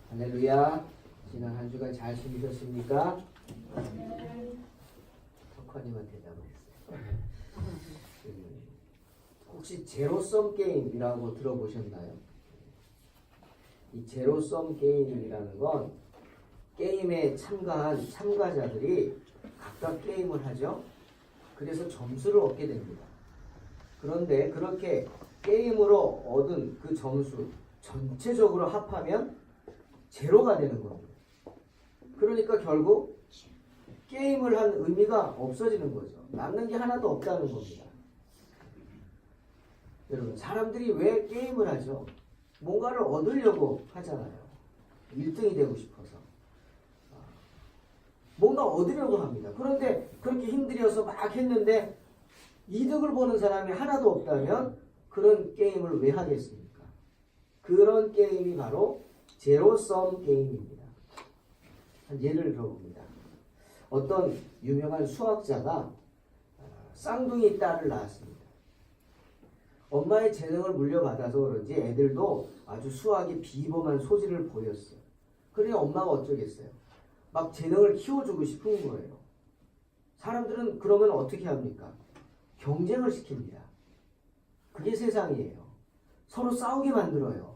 할렐루야. 지난 한 주간 잘 지내셨습니까? 석화님은 대답했어요. 혹시 제로섬 게임이라고 들어보셨나요? 이 제로섬 게임이라는 건 게임에 참가한 참가자들이 각각 게임을 하죠. 그래서 점수를 얻게 됩니다. 그런데 그렇게 게임으로 얻은 그 점수 전체적으로 합하면 제로가 되는 겁니다. 그러니까 결국 게임을 한 의미가 없어지는 거죠. 남는 게 하나도 없다는 겁니다. 여러분, 사람들이 왜 게임을 하죠? 뭔가를 얻으려고 하잖아요. 1등이 되고 싶어서. 뭔가 얻으려고 합니다. 그런데 그렇게 힘들여서 막 했는데 이득을 보는 사람이 하나도 없다면 그런 게임을 왜 하겠습니까? 그런 게임이 바로 제로섬 게임입니다. 한 예를 들어봅니다. 어떤 유명한 수학자가 쌍둥이 딸을 낳았습니다. 엄마의 재능을 물려받아서 그런지 애들도 아주 수학에 비범한 소질을 보였어요. 그러니 엄마가 어쩌겠어요? 막 재능을 키워주고 싶은 거예요. 사람들은 그러면 어떻게 합니까? 경쟁을 시킵니다. 그게 세상이에요. 서로 싸우게 만들어요.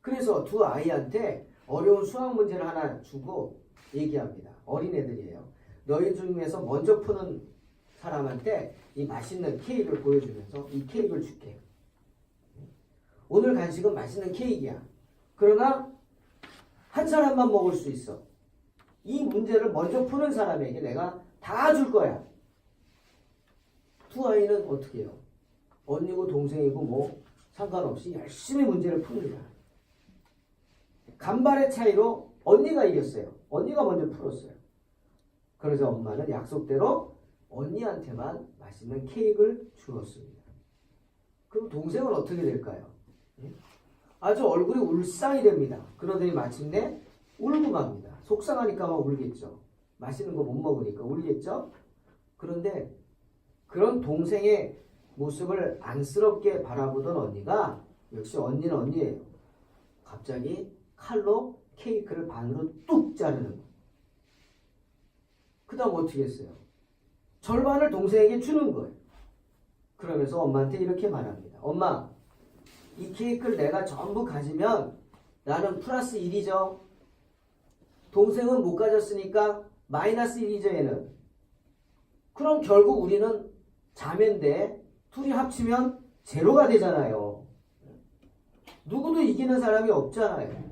그래서 두 아이한테 어려운 수학 문제를 하나 주고 얘기합니다. 어린애들이에요. 너희 중에서 먼저 푸는 사람한테 이 맛있는 케이크를 보여주면서 이 케이크를 줄게. 오늘 간식은 맛있는 케이크야. 그러나 한 사람만 먹을 수 있어. 이 문제를 먼저 푸는 사람에게 내가 다 줄 거야. 두 아이는 어떻게 해요? 언니고 동생이고 뭐 상관없이 열심히 문제를 풉니다. 간발의 차이로 언니가 이겼어요. 언니가 먼저 풀었어요. 그래서 엄마는 약속대로 언니한테만 맛있는 케이크를 주었습니다. 그럼 동생은 어떻게 될까요? 아주 얼굴이 울상이 됩니다. 그러더니 마침내 울고 갑니다. 속상하니까 막 울겠죠. 맛있는 거 못 먹으니까 울겠죠. 그런데 그런 동생의 모습을 안쓰럽게 바라보던 언니가 역시 언니는 언니예요. 갑자기 칼로 케이크를 반으로 뚝 자르는 거예요. 그 다음 어떻게 했어요? 절반을 동생에게 주는 거예요. 그러면서 엄마한테 이렇게 말합니다. 엄마, 이 케이크를 내가 전부 가지면 나는 플러스 1이죠. 동생은 못 가졌으니까 마이너스 1이죠, 얘는. 그럼 결국 우리는 자매인데 둘이 합치면 제로가 되잖아요. 누구도 이기는 사람이 없잖아요.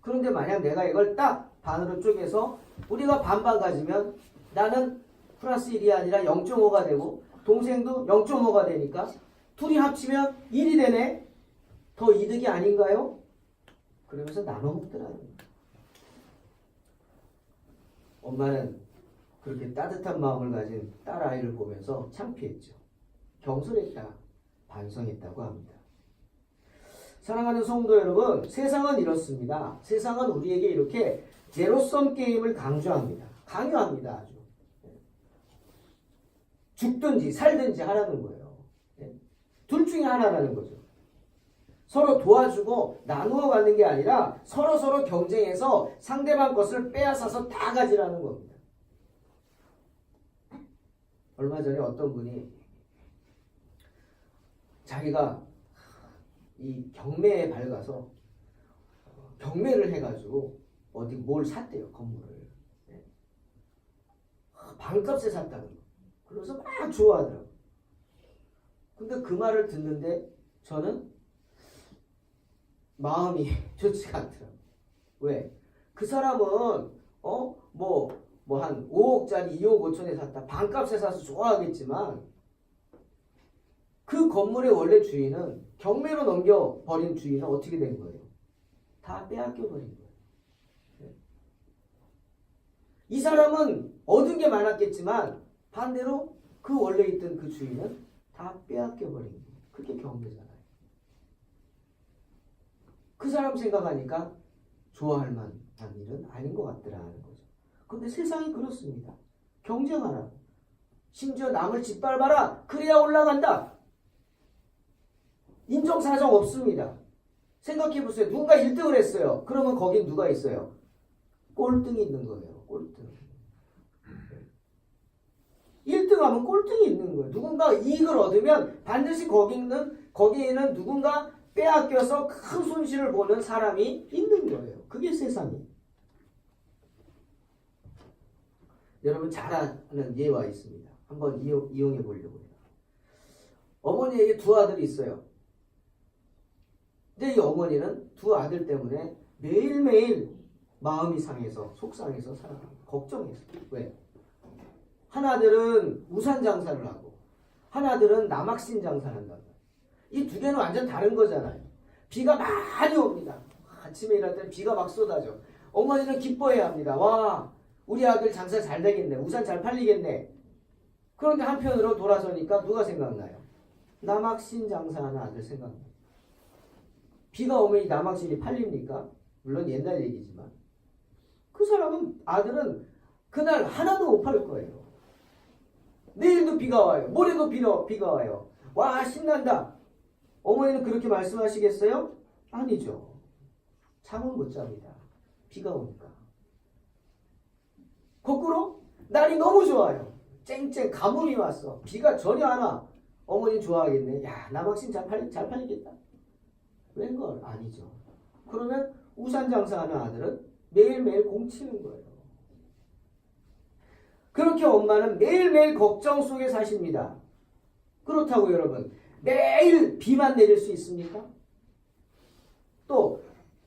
그런데 만약 내가 이걸 딱 반으로 쪼개서 우리가 반반 가지면 나는 플러스 1이 아니라 0.5가 되고 동생도 0.5가 되니까 둘이 합치면 1이 되네. 더 이득이 아닌가요? 그러면서 나눠 먹더라는 거예요. 엄마는 그렇게 따뜻한 마음을 가진 딸아이를 보면서 창피했죠. 경솔했다, 반성했다고 합니다. 사랑하는 성도 여러분, 세상은 이렇습니다. 세상은 우리에게 이렇게 제로섬 게임을 강조합니다. 강요합니다. 아주. 죽든지 살든지 하라는 거예요. 둘 중에 하나라는 거죠. 서로 도와주고 나누어 가는 게 아니라 서로 경쟁해서 상대방 것을 빼앗아서 다 가지라는 겁니다. 얼마 전에 어떤 분이 자기가 이 경매에 밝아서 경매를 해가지고 어디 뭘 샀대요. 건물을. 반값에 샀다는 거. 그러면서 막 좋아하더라고요. 근데 그 말을 듣는데 저는 마음이 좋지가 않더라고요. 왜? 그 사람은 뭐 한 5억짜리 2억 5천에 샀다. 반값에 사서 좋아하겠지만 그 건물의 원래 주인은 경매로 넘겨버린 주인은 어떻게 된 거예요? 다 빼앗겨버린 거예요. 이 사람은 얻은 게 많았겠지만 반대로 그 원래 있던 그 주인은 다 빼앗겨버린 거예요. 그게 경매잖아요. 그 사람 생각하니까 좋아할 만한 일은 아닌 것 같더라는 거죠. 그런데 세상이 그렇습니다. 경쟁하라. 심지어 남을 짓밟아라. 그래야 올라간다. 인정사정 없습니다. 생각해보세요. 누군가 1등을 했어요. 그러면 거긴 누가 있어요? 꼴등이 있는 거예요. 꼴등. 1등하면 꼴등이 있는 거예요. 누군가 이익을 얻으면 반드시 거기에는 누군가 빼앗겨서 큰 손실을 보는 사람이 있는 거예요. 그게 세상이에요. 여러분 잘 아는 예와 있습니다. 한번 이용해 보려고 해요. 어머니에게 두 아들이 있어요. 근데 이 어머니는 두 아들 때문에 매일매일 마음이 상해서 속상해서 살아갑니다. 걱정해서. 왜? 하나들은 우산 장사를 하고 하나들은 남학신 장사를 한다. 이 두 개는 완전 다른 거잖아요. 비가 많이 옵니다. 아침에 일할 때는 비가 막 쏟아져. 어머니는 기뻐해야 합니다. 와, 우리 아들 장사 잘 되겠네. 우산 잘 팔리겠네. 그런데 한편으로 돌아서니까 누가 생각나요? 남학신 장사하는 아들 생각나요. 비가 오면 이 남학신이 팔립니까? 물론 옛날 얘기지만 그 사람은 아들은 그날 하나도 못 팔 거예요. 내일도 비가 와요. 모레도 비가 와요. 와, 신난다. 어머니는 그렇게 말씀하시겠어요? 아니죠. 잠은 못 잡니다. 비가 오니까. 거꾸로 날이 너무 좋아요. 쨍쨍 가뭄이 왔어. 비가 전혀 안 와. 어머니 좋아하겠네. 야, 남학신 잘 팔리겠다. 웬걸? 아니죠. 그러면 우산 장사하는 아들은 매일매일 공치는 거예요. 그렇게 엄마는 매일매일 걱정 속에 사십니다. 그렇다고 여러분 매일 비만 내릴 수 있습니까? 또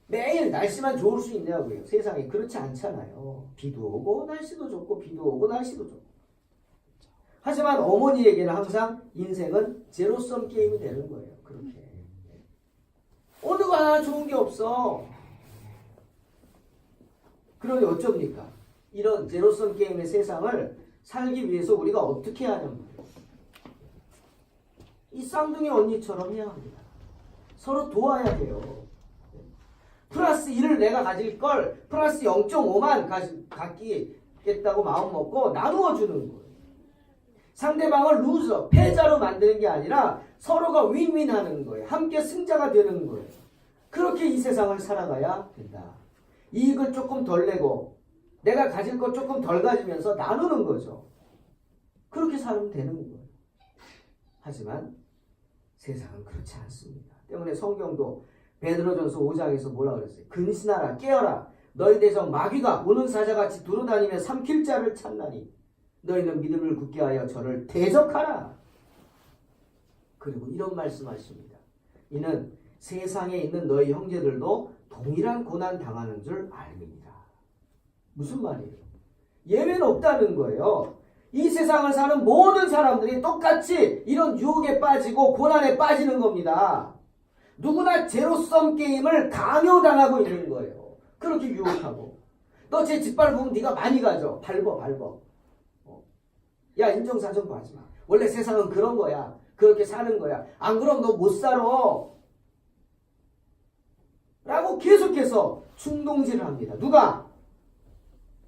매일 날씨만 좋을 수 있냐고요. 세상에 그렇지 않잖아요. 비도 오고 날씨도 좋고 비도 오고 날씨도 좋고. 하지만 어머니에게는 항상 인생은 제로섬 게임이 되는 거예요. 그렇게. 어느 거 하나 좋은 게 없어. 그러니 어쩝니까? 이런 제로섬 게임의 세상을 살기 위해서 우리가 어떻게 하냐면 이 쌍둥이 언니처럼 해야 합니다. 서로 도와야 돼요. 플러스 1을 내가 가질 걸 플러스 0.5만 갖겠다고 마음 먹고 나누어 주는 거예요. 상대방을 루저, 패자로 만드는 게 아니라 서로가 윈윈 하는 거예요. 함께 승자가 되는 거예요. 그렇게 이 세상을 살아가야 된다. 이익을 조금 덜 내고 내가 가질 것 조금 덜 가지면서 나누는 거죠. 그렇게 살면 되는 거예요. 하지만 세상은 그렇지 않습니다. 때문에 성경도 베드로전서 5장에서 뭐라 그랬어요? 근신하라, 깨어라. 너희 대적 마귀가 우는 사자같이 두루다니며 삼킬 자를 찾나니 너희는 믿음을 굳게 하여 저를 대적하라. 그리고 이런 말씀하십니다. 이는 세상에 있는 너희 형제들도 동일한 고난 당하는 줄 알립니다. 무슨 말이에요? 예외는 없다는 거예요. 이 세상을 사는 모든 사람들이 똑같이 이런 유혹에 빠지고 고난에 빠지는 겁니다. 누구나 제로섬 게임을 강요당하고 있는 거예요. 그렇게 유혹하고. 너 제 짓밟으면 네가 많이 가져. 밟어. 야, 인정사정도 하지 마. 원래 세상은 그런 거야. 그렇게 사는 거야. 안 그럼 너 못 살아. 라고 계속해서 충동질을 합니다. 누가?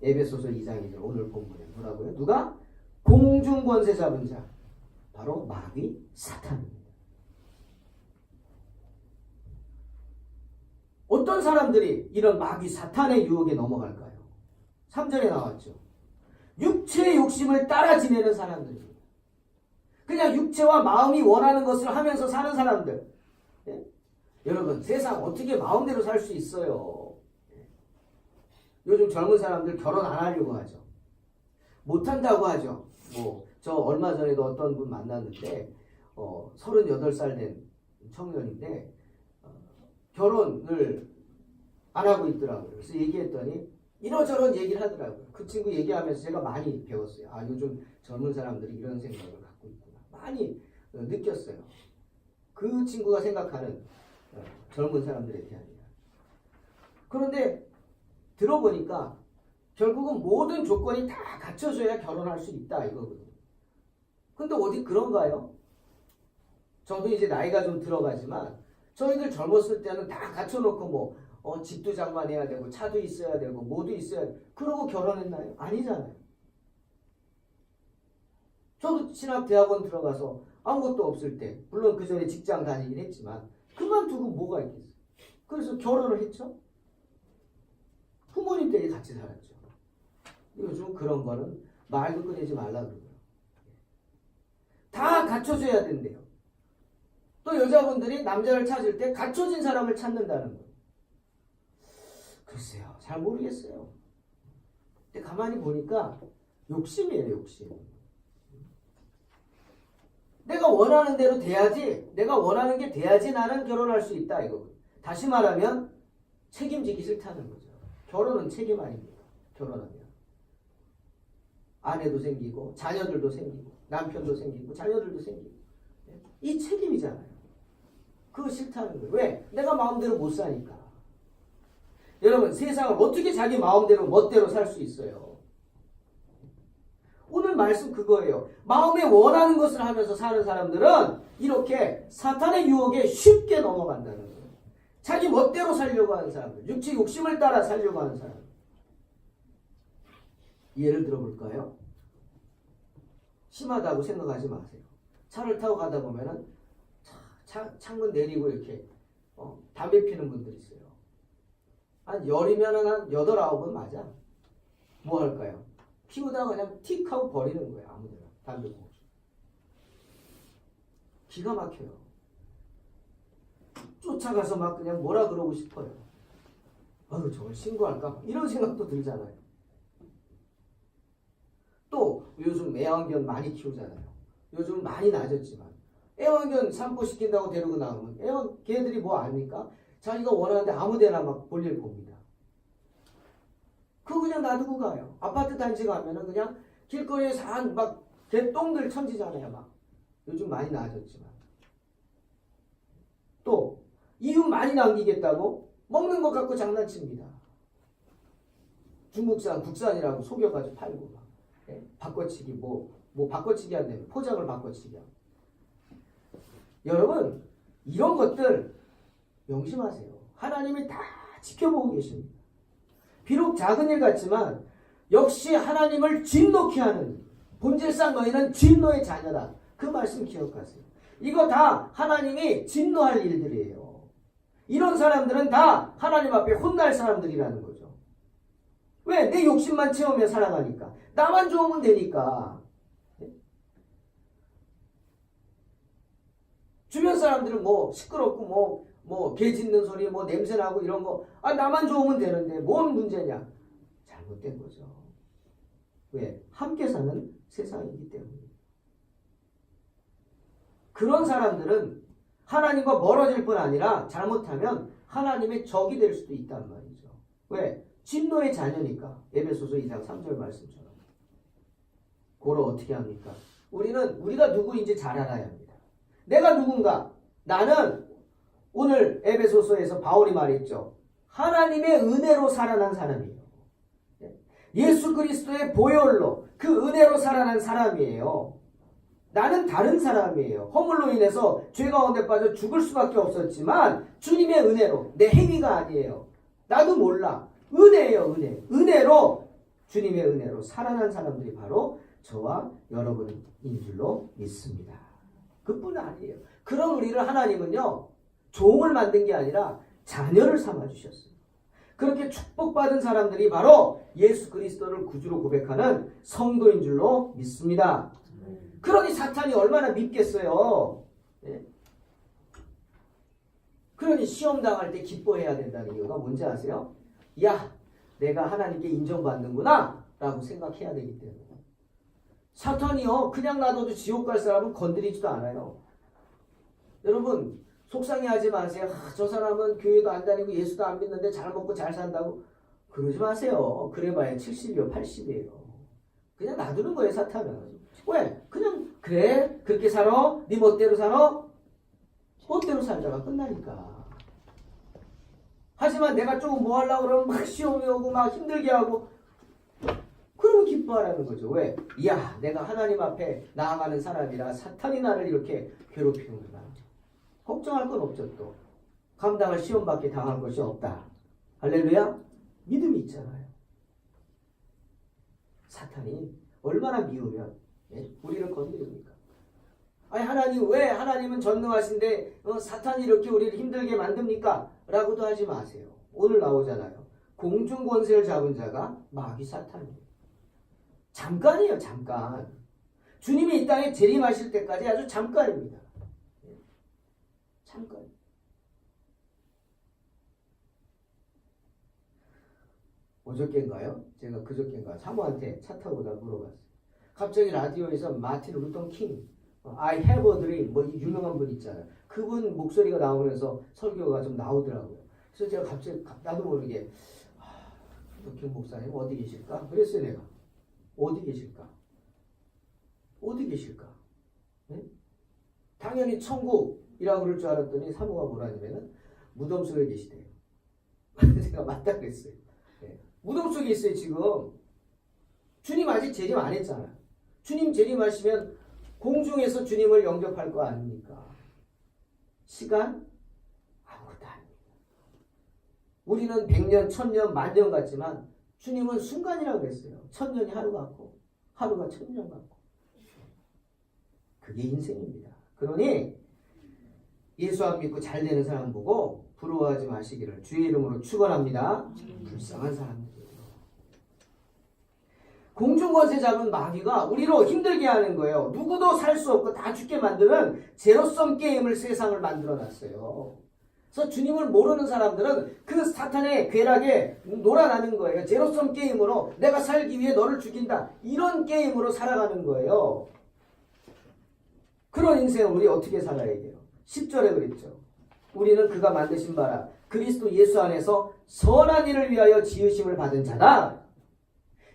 에베소서 2장이죠. 오늘 본문에 뭐라고요? 누가? 공중권세 잡은 자. 바로 마귀 사탄입니다. 어떤 사람들이 이런 마귀 사탄의 유혹에 넘어갈까요? 3절에 나왔죠. 육체의 욕심을 따라 지내는 사람들입니다. 그냥 육체와 마음이 원하는 것을 하면서 사는 사람들. 예? 여러분, 세상 어떻게 마음대로 살 수 있어요? 예? 요즘 젊은 사람들 결혼 안 하려고 하죠. 못한다고 하죠. 저 얼마 전에도 어떤 분 만났는데 38살 된 청년인데 결혼을 안 하고 있더라고요. 그래서 얘기했더니 이런저런 얘기를 하더라고요. 그 친구 얘기하면서 제가 많이 배웠어요. 아, 요즘 젊은 사람들이 이런 생각을 갖고 있구나. 많이 느꼈어요. 그 친구가 생각하는 젊은 사람들에 대한이다. 그런데 들어보니까 결국은 모든 조건이 다 갖춰져야 결혼할 수 있다 이거거든요. 근데 어디 그런가요? 저도 이제 나이가 좀 들어가지만 저희들 젊었을 때는 다 갖춰놓고 집도 장만해야 되고 차도 있어야 되고 뭐도 있어야 되고 그러고 결혼했나요? 아니잖아요. 저도 신학대학원 들어가서 아무것도 없을 때 물론 그 전에 직장 다니긴 했지만 그만두고 뭐가 있겠어요? 그래서 결혼을 했죠. 부모님 댁에 같이 살았죠. 요즘 그런 거는 말도 꺼내지 말라 그러고요. 다 갖춰줘야 된대요. 또 여자분들이 남자를 찾을 때 갖춰진 사람을 찾는다는 거예요. 글쎄요, 잘 모르겠어요. 근데 가만히 보니까 욕심이에요, 욕심. 내가 원하는 대로 돼야지, 내가 원하는 게 돼야지 나는 결혼할 수 있다, 이거. 다시 말하면 책임지기 싫다는 거죠. 결혼은 책임 아닙니다. 결혼하면. 아내도 생기고, 자녀들도 생기고, 남편도 생기고, 자녀들도 생기고. 이 책임이잖아요. 그거 싫다는 거예요. 왜? 내가 마음대로 못 사니까. 여러분, 세상을 어떻게 자기 마음대로 멋대로 살 수 있어요? 오늘 말씀 그거예요. 마음에 원하는 것을 하면서 사는 사람들은 이렇게 사탄의 유혹에 쉽게 넘어간다는 거예요. 자기 멋대로 살려고 하는 사람들, 육체 욕심을 따라 살려고 하는 사람들. 예를 들어볼까요? 심하다고 생각하지 마세요. 차를 타고 가다 보면은 창문 내리고 이렇게 담배 피는 분들 있어요. 한 열이면 한 8, 9은 맞아. 뭐 할까요? 피우다가 그냥 틱 하고 버리는 거예요. 아무데나 담배 봉투. 기가 막혀요. 쫓아가서 막 그냥 뭐라 그러고 싶어요. 아유, 저걸 신고할까? 이런 생각도 들잖아요. 또 요즘 애완견 많이 키우잖아요. 요즘 많이 낮았지만 애완견 산보시킨다고 데리고 나오면 걔들이 뭐 압니까? 자기가 원하는데 아무데나 막 볼일 봅니다. 그거 그냥 놔두고 가요. 아파트 단지 가면은 그냥 길거리에서 막 개똥들 천지잖아요. 막 요즘 많이 나아졌지만 또 이윤 많이 남기겠다고 먹는 것 갖고 장난칩니다. 중국산 국산이라고 속여가지고 팔고 막 바꿔치기 뭐 바꿔치기 한다면 포장을 바꿔치기 하고. 여러분 이런 것들 명심하세요. 하나님이 다 지켜보고 계십니다. 비록 작은 일 같지만 역시 하나님을 진노케 하는 본질상 너희는 진노의 자녀다. 그 말씀 기억하세요. 이거 다 하나님이 진노할 일들이에요. 이런 사람들은 다 하나님 앞에 혼날 사람들이라는 거죠. 왜? 내 욕심만 채우며 살아가니까. 나만 좋으면 되니까. 주변 사람들은 뭐 시끄럽고 개 짖는 소리, 냄새나고 이런 거, 나만 좋으면 되는데, 뭔 문제냐? 잘못된 거죠. 왜? 함께 사는 세상이기 때문에. 그런 사람들은 하나님과 멀어질 뿐 아니라 잘못하면 하나님의 적이 될 수도 있단 말이죠. 왜? 진노의 자녀니까. 에베소서 2장 3절 말씀처럼. 그걸 어떻게 합니까? 우리가 누구인지 잘 알아야 합니다. 내가 누군가? 나는 오늘 에베소서에서 바울이 말했죠. 하나님의 은혜로 살아난 사람이에요. 예수 그리스도의 보혈로 그 은혜로 살아난 사람이에요. 나는 다른 사람이에요. 허물로 인해서 죄 가운데 빠져 죽을 수밖에 없었지만 주님의 은혜로, 내 행위가 아니에요. 나도 몰라. 은혜예요, 은혜. 은혜로, 주님의 은혜로 살아난 사람들이 바로 저와 여러분인 줄로 믿습니다. 그뿐 아니에요. 그런 우리를 하나님은요, 종을 만든 게 아니라 자녀를 삼아주셨어요. 그렇게 축복받은 사람들이 바로 예수 그리스도를 구주로 고백하는 성도인 줄로 믿습니다. 그러니 사탄이 얼마나 밉겠어요. 네? 그러니 시험 당할 때 기뻐해야 된다는 이유가 뭔지 아세요? 야, 내가 하나님께 인정받는구나 라고 생각해야 되기 때문에. 사탄이요, 그냥 놔둬도 지옥 갈 사람은 건드리지도 않아요. 여러분 속상해하지 마세요. 저 사람은 교회도 안 다니고 예수도 안 믿는데 잘 먹고 잘 산다고. 그러지 마세요. 그래봐야 70이요 80이에요. 그냥 놔두는 거예요, 사탄은. 왜? 그냥 그래? 그렇게 살아? 네 멋대로 살아? 멋대로 살다가 끝나니까. 하지만 내가 조금 뭐 하려고 그러면 막 시험이 오고 막 힘들게 하고, 그러면 기뻐하라는 거죠. 왜? 이야, 내가 하나님 앞에 나아가는 사람이라 사탄이 나를 이렇게 괴롭히는구나. 걱정할 건 없죠. 또 감당할 시험밖에 당할 것이 없다. 할렐루야. 믿음이 있잖아요. 사탄이 얼마나 미우면 우리를 건드립니까? 아니 하나님, 왜 하나님은 전능하신데 사탄이 이렇게 우리를 힘들게 만듭니까? 라고도 하지 마세요. 오늘 나오잖아요. 공중 권세를 잡은 자가 마귀 사탄이에요. 잠깐이에요. 잠깐. 주님이 이 땅에 재림하실 때까지 아주 잠깐입니다. 잠깐. 어저께인가요? 제가 그저께인가 사모한테 차 타고 오다 물어봤어요. 갑자기 라디오에서 마틴 루터 킹, I have a dream, 뭐 유명한 분 있잖아요. 그분 목소리가 나오면서 설교가 좀 나오더라고요. 그래서 제가 갑자기 나도 모르게 루터 킹 목사님 어디 계실까? 그랬어요 내가. 어디 계실까? 어디 계실까? 네? 당연히 천국이라고 그럴 줄 알았더니 사모가 뭐라냐면은 무덤 속에 계시대요. 제가 맞다 그랬어요. 네. 무덤 속에 있어요 지금. 주님 아직 재림 안 했잖아요. 주님 재림하시면 공중에서 주님을 영접할 거 아닙니까? 시간? 아무것도 아닙니다. 우리는 100년, 1000년, 만년 같지만 주님은 순간이라고 그랬어요. 1000년이 하루 같고 하루가 1000년 같고. 그게 인생입니다. 그러니 예수 안 믿고 잘 되는 사람 보고 부러워하지 마시기를 주의 이름으로 축원합니다. 불쌍한 사람들이에요. 공중권세 잡은 마귀가 우리로 힘들게 하는 거예요. 누구도 살 수 없고 다 죽게 만드는 제로섬 게임을 세상을 만들어놨어요. 그래서 주님을 모르는 사람들은 그 사탄의 궤락에 놀아나는 거예요. 제로섬 게임으로 내가 살기 위해 너를 죽인다. 이런 게임으로 살아가는 거예요. 그런 인생을 우리 어떻게 살아야 돼요? 10절에 그랬죠. 우리는 그가 만드신 바라 그리스도 예수 안에서 선한 일을 위하여 지으심을 받은 자다.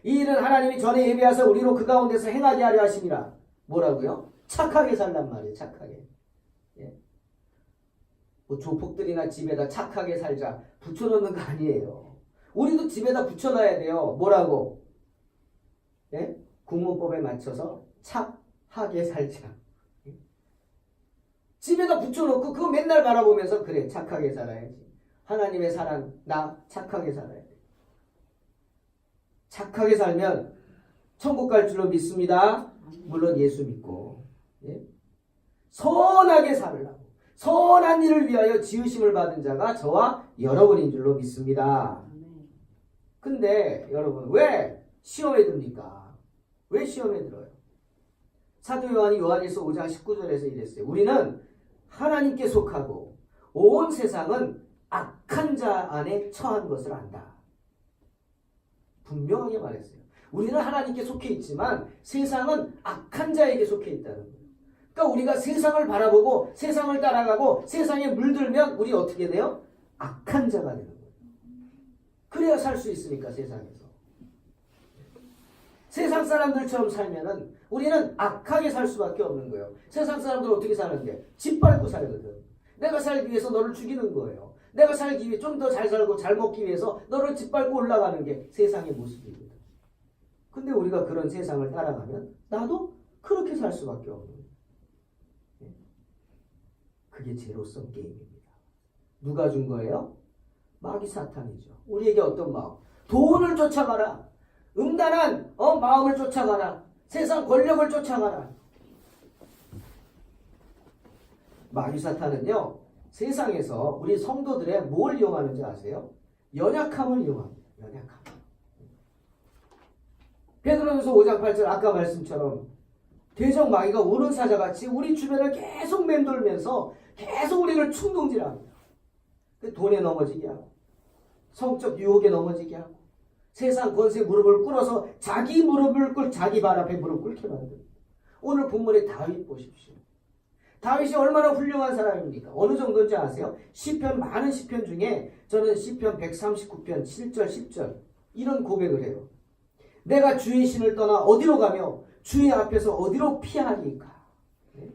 이 일은 하나님이 전에 예비하사 우리로 그 가운데서 행하게 하려 하심이라. 뭐라고요? 착하게 살란 말이에요. 착하게. 예. 뭐 조폭들이나 집에다 착하게 살자 붙여놓는 거 아니에요. 우리도 집에다 붙여놔야 돼요. 뭐라고? 예? 국문법에 맞춰서 착하게 살자. 집에다 붙여놓고 그거 맨날 바라보면서 그래 착하게 살아야지. 하나님의 사랑 나 착하게 살아야 돼. 착하게 살면 천국 갈 줄로 믿습니다. 물론 예수 믿고. 예? 선하게 살으라고. 선한 일을 위하여 지으심을 받은 자가 저와 여러분인 줄로 믿습니다. 근데 여러분 왜 시험에 듭니까? 왜 시험에 들어요? 사도 요한이 요한일서 5장 19절에서 이랬어요. 우리는 하나님께 속하고 온 세상은 악한 자 안에 처한 것을 안다. 분명하게 말했어요. 우리는 하나님께 속해 있지만 세상은 악한 자에게 속해 있다는 거예요. 그러니까 우리가 세상을 바라보고 세상을 따라가고 세상에 물들면 우리 어떻게 돼요? 악한 자가 되는 거예요. 그래야 살 수 있으니까 세상에서. 세상 사람들처럼 살면은 우리는 악하게 살 수밖에 없는 거예요. 세상 사람들 어떻게 사는데? 짓밟고 살거든. 내가 살기 위해서 너를 죽이는 거예요. 내가 살기 위해 좀 더 잘 살고 잘 먹기 위해서 너를 짓밟고 올라가는 게 세상의 모습이거든. 근데 우리가 그런 세상을 따라가면 나도 그렇게 살 수밖에 없는 거예요. 그게 제로섬 게임입니다. 누가 준 거예요? 마귀 사탄이죠. 우리에게 어떤 마음? 돈을 쫓아가라. 음란한 마음을 쫓아가라. 세상 권력을 쫓아가라. 마귀 사탄은요. 세상에서 우리 성도들의 뭘 이용하는지 아세요? 연약함을 이용합니다. 연약함. 베드로전서 5장 8절 아까 말씀처럼 대적 마귀가 우는 사자같이 우리 주변을 계속 맴돌면서 계속 우리를 충동질합니다. 돈에 넘어지게 하고 성적 유혹에 넘어지게 하고 세상 권세 무릎을 꿇어서 자기 무릎을 자기 발 앞에 무릎 꿇게 만듭니다. 오늘 본문의 다윗 보십시오. 다윗이 얼마나 훌륭한 사람입니까? 어느 정도인지 아세요? 시편 많은 시편 중에 저는 시편 139편 7절 10절 이런 고백을 해요. 내가 주의 신을 떠나 어디로 가며 주의 앞에서 어디로 피하리까? 네?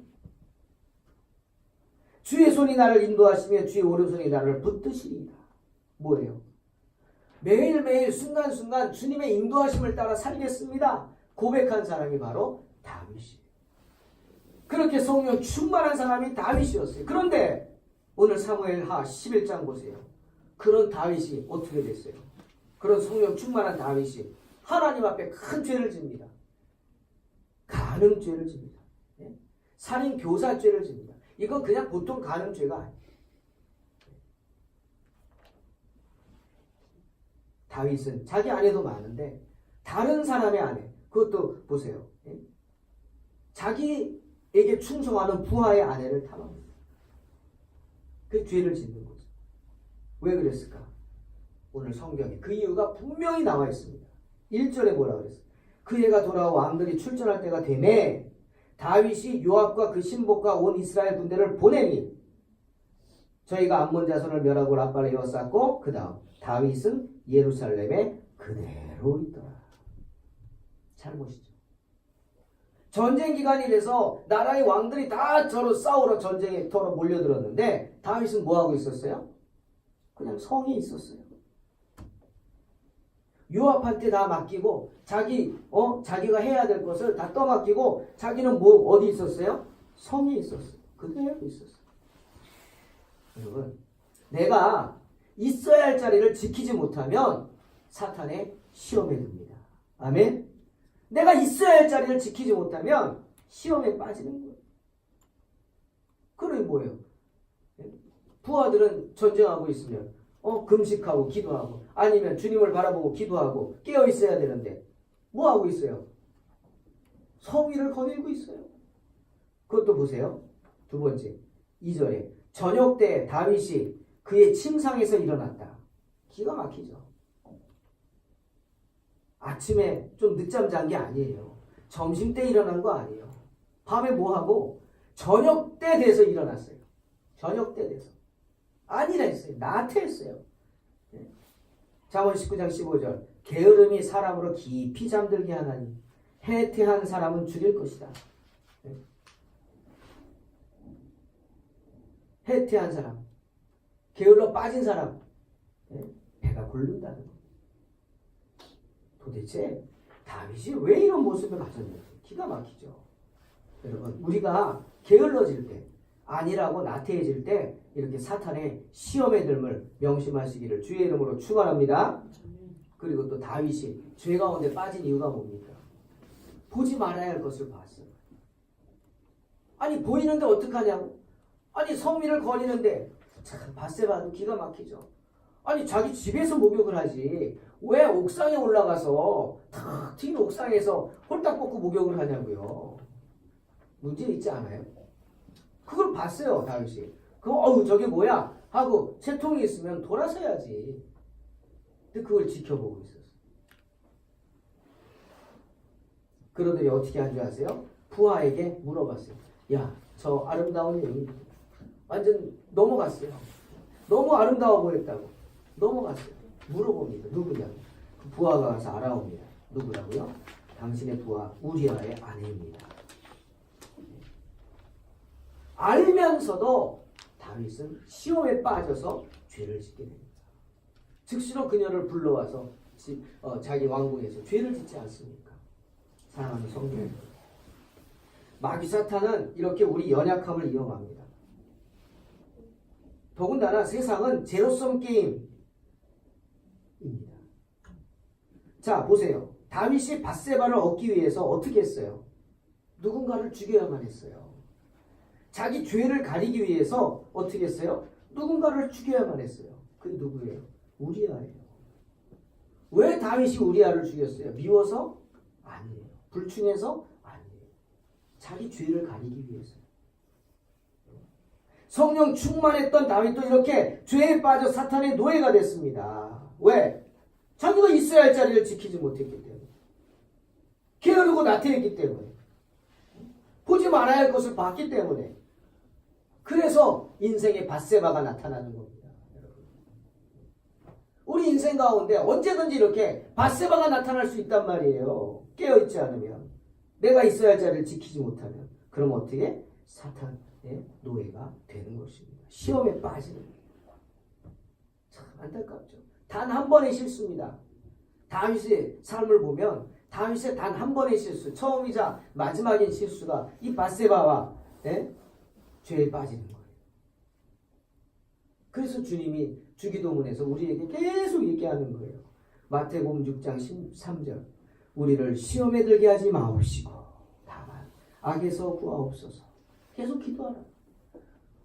주의 손이 나를 인도하시며 주의 오른손이 나를 붙드시리이다. 뭐예요? 매일매일 순간순간 주님의 인도하심을 따라 살겠습니다. 고백한 사람이 바로 다윗이에요. 그렇게 성령 충만한 사람이 다윗이었어요. 그런데 오늘 사무엘하 11장 보세요. 그런 다윗이 어떻게 됐어요? 그런 성령 충만한 다윗이 하나님 앞에 큰 죄를 집니다. 간음죄를 집니다. 살인 교사죄를 집니다. 이건 그냥 보통 간음죄가 아니에요. 다윗은 자기 아내도 많은데 다른 사람의 아내, 그것도 보세요. 예? 자기에게 충성하는 부하의 아내를 탐합니다. 그 죄를 짓는 거죠. 왜 그랬을까? 오늘 성경에 그 이유가 분명히 나와 있습니다. 1절에 뭐라 그랬어요? 그 해가 돌아와 왕들이 출전할 때가 되매 다윗이 요압과 그 신복과 온 이스라엘 군대를 보내니 저희가 암몬 자손을 멸하고 라빠를 에워쌌고 그 다음 다윗은 예루살렘에 그대로 있더라. 잘못이죠. 전쟁 기간이 돼서 나라의 왕들이 다 저로 싸우러 전쟁에 터로 몰려들었는데 다윗은 뭐하고 있었어요? 그냥 성에 있었어요. 요압한테 다 맡기고 자기가 해야 될 것을 다 떠맡기고 자기는 어디 있었어요? 성에 있었어요. 그대로 있었어요. 여러분, 내가 있어야 할 자리를 지키지 못하면 사탄의 시험에 듭니다. 아멘? 내가 있어야 할 자리를 지키지 못하면 시험에 빠지는 거예요. 그러니 뭐예요? 부하들은 전쟁하고 있으면 금식하고 기도하고 아니면 주님을 바라보고 기도하고 깨어 있어야 되는데 뭐 하고 있어요? 성위를 거닐고 있어요. 그것도 보세요. 두 번째 2절에 저녁 때 다윗이 그의 침상에서 일어났다. 기가 막히죠. 아침에 좀 늦잠 잔 게 아니에요. 점심 때 일어난 거 아니에요. 밤에 뭐 하고 저녁 때 돼서 일어났어요. 저녁 때 돼서. 아니라 했어요. 나태했어요. 잠언 19장 15절 게으름이 사람으로 깊이 잠들게 하나니 해태한 사람은 죽일 것이다. 해태한 사람, 게을러 빠진 사람, 배가 고른다는 거. 도대체 다윗이 왜 이런 모습을 가졌는지 기가 막히죠. 여러분, 우리가 게을러질 때, 아니라고 나태해질 때 이렇게 사탄의 시험에 들음을 명심하시기를 주의 이름으로 축원합니다. 그리고 또 다윗이 죄 가운데 빠진 이유가 뭡니까? 보지 말아야 할 것을 봤어요. 아니 보이는데 어떡하냐고? 아니 성미를 거리는데 참 바세바도 기가 막히죠. 아니 자기 집에서 목욕을 하지 왜 옥상에 올라가서 탁 튄 옥상에서 홀딱 벗고 목욕을 하냐고요. 문제 있지 않아요? 그걸 봤어요 다윗이. 저게 뭐야? 하고 채통이 있으면 돌아서야지. 근데 그걸 지켜보고 있었어요. 그러더니 어떻게 한 줄 아세요? 부하에게 물어봤어요. 야, 저 아름다운 여인 완전 넘어갔어요. 너무 아름다워 보였다고. 넘어갔어요. 물어봅니다. 누구냐고. 그 부하가 가서 알아옵니다. 누구라고요? 당신의 부하 우리아의 아내입니다. 알면서도 다윗은 시험에 빠져서 죄를 짓게 됩니다. 즉시로 그녀를 불러와서 자기 왕궁에서 죄를 짓지 않습니까? 사랑하는 성도, 마귀 사탄은 이렇게 우리 연약함을 이용합니다. 더군다나 세상은 제로섬 게임입니다. 자 보세요. 다윗이 밧세바를 얻기 위해서 어떻게 했어요? 누군가를 죽여야만 했어요. 자기 죄를 가리기 위해서 어떻게 했어요? 누군가를 죽여야만 했어요. 그게 누구예요? 우리아예요. 왜 다윗이 우리아를 죽였어요? 미워서? 아니에요. 불충해서? 아니에요. 자기 죄를 가리기 위해서요. 성령 충만했던 다윗도 이렇게 죄에 빠져 사탄의 노예가 됐습니다. 왜? 자기가 있어야 할 자리를 지키지 못했기 때문에. 게으르고 나태했기 때문에. 보지 말아야 할 것을 봤기 때문에. 그래서 인생의 밧세바가 나타나는 겁니다. 우리 인생 가운데 언제든지 이렇게 밧세바가 나타날 수 있단 말이에요. 깨어있지 않으면. 내가 있어야 할 자리를 지키지 못하면. 그럼 어떻게? 사탄의 노예가 되는 것입니다. 시험에 빠지는 거예요. 참 안타깝죠. 단 한 번의 실수입니다. 다윗의 삶을 보면 다윗의 단 한 번의 실수, 처음이자 마지막인 실수가 이 밧세바와 죄에 빠지는 거예요. 그래서 주님이 주기도문에서 우리에게 계속 얘기하는 거예요. 마태복음 6장 13절 우리를 시험에 들게 하지 마옵시고 다만 악에서 구하옵소서. 계속 기도하라.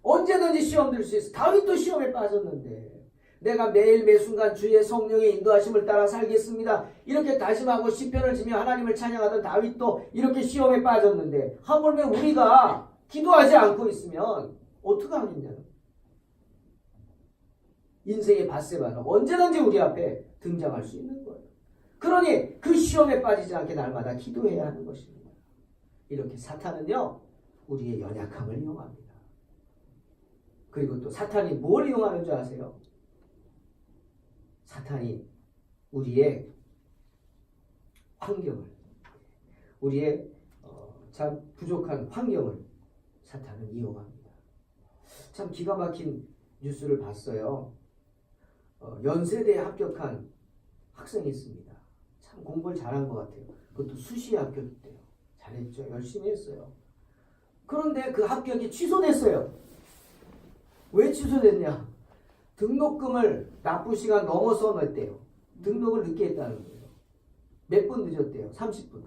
언제든지 시험 들 수 있어. 다윗도 시험에 빠졌는데 내가 매일 매순간 주의 성령의 인도하심을 따라 살겠습니다. 이렇게 다짐하고 시편을 지며 하나님을 찬양하던 다윗도 이렇게 시험에 빠졌는데 하물며 우리가 기도하지 않고 있으면 어떻게 하겠냐는. 인생의 밧세바는 언제든지 우리 앞에 등장할 수 있는 거예요. 그러니 그 시험에 빠지지 않게 날마다 기도해야 하는 것입니다. 이렇게 사탄은요, 우리의 연약함을 이용합니다. 그리고 또 사탄이 뭘 이용하는 줄 아세요? 사탄이 우리의 환경을, 우리의 참 부족한 환경을 사탄은 이용합니다. 참 기가 막힌 뉴스를 봤어요. 연세대에 합격한 학생이 있습니다. 참 공부를 잘한 것 같아요. 그것도 수시에 합격했대요. 잘했죠. 열심히 했어요. 그런데 그 합격이 취소됐어요. 왜 취소됐냐? 등록금을 납부 시간 넘어서 냈대요. 등록을 늦게 했다는 거예요. 몇 분 늦었대요? 30분.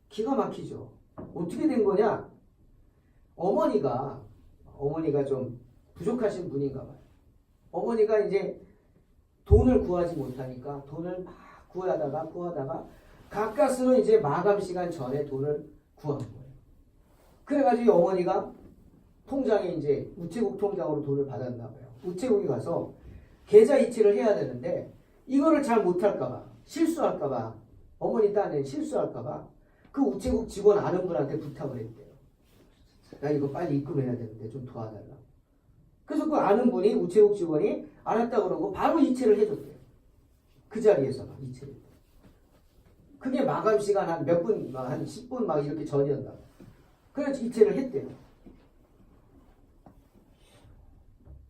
기가 막히죠. 어떻게 된 거냐? 어머니가 좀 부족하신 분인가 봐요. 어머니가 이제 돈을 구하지 못하니까 돈을 막 구하다가 가까스로 이제 마감 시간 전에 돈을 구한 거예요. 그래가지고 어머니가 통장에 이제 우체국 통장으로 돈을 받았나 봐요. 우체국에 가서 계좌 이체를 해야 되는데 이거를 잘 못할까봐, 실수할까봐, 어머니 딴에 실수할까봐 그 우체국 직원 아는 분한테 부탁을 했대요. 나 이거 빨리 입금해야 되는데 좀 도와달라. 그래서 그 아는 분이, 우체국 직원이 알았다 그러고 바로 이체를 해줬대요. 그 자리에서만 이체를 했대요. 그게 마감 시간 한 몇 분, 한 10분 막 이렇게 전이었나 봐요. 그래서 이체를 했대요.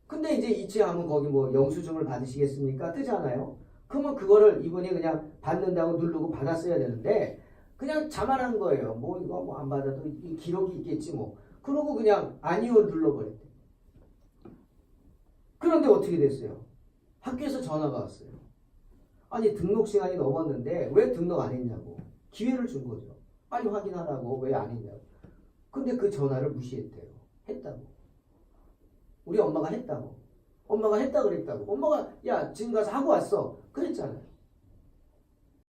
근데 이제 이체하면 거기 뭐 영수증을 받으시겠습니까? 뜨잖아요. 그러면 그거를 이분이 그냥 받는다고 누르고 받았어야 되는데 그냥 자만한 거예요. 뭐 이거 뭐 안 받아도 이 기록이 있겠지 뭐. 그러고 그냥 아니요 눌러버렸대. 그런데 어떻게 됐어요? 학교에서 전화가 왔어요. 아니 등록 시간이 넘었는데 왜 등록 안 했냐고. 기회를 준 거죠. 빨리 확인하라고 왜 안 했냐고. 근데 그 전화를 무시했대요. 했다고. 우리 엄마가 했다고. 엄마가 했다 그랬다고. 엄마가 야 지금 가서 하고 왔어. 그랬잖아요.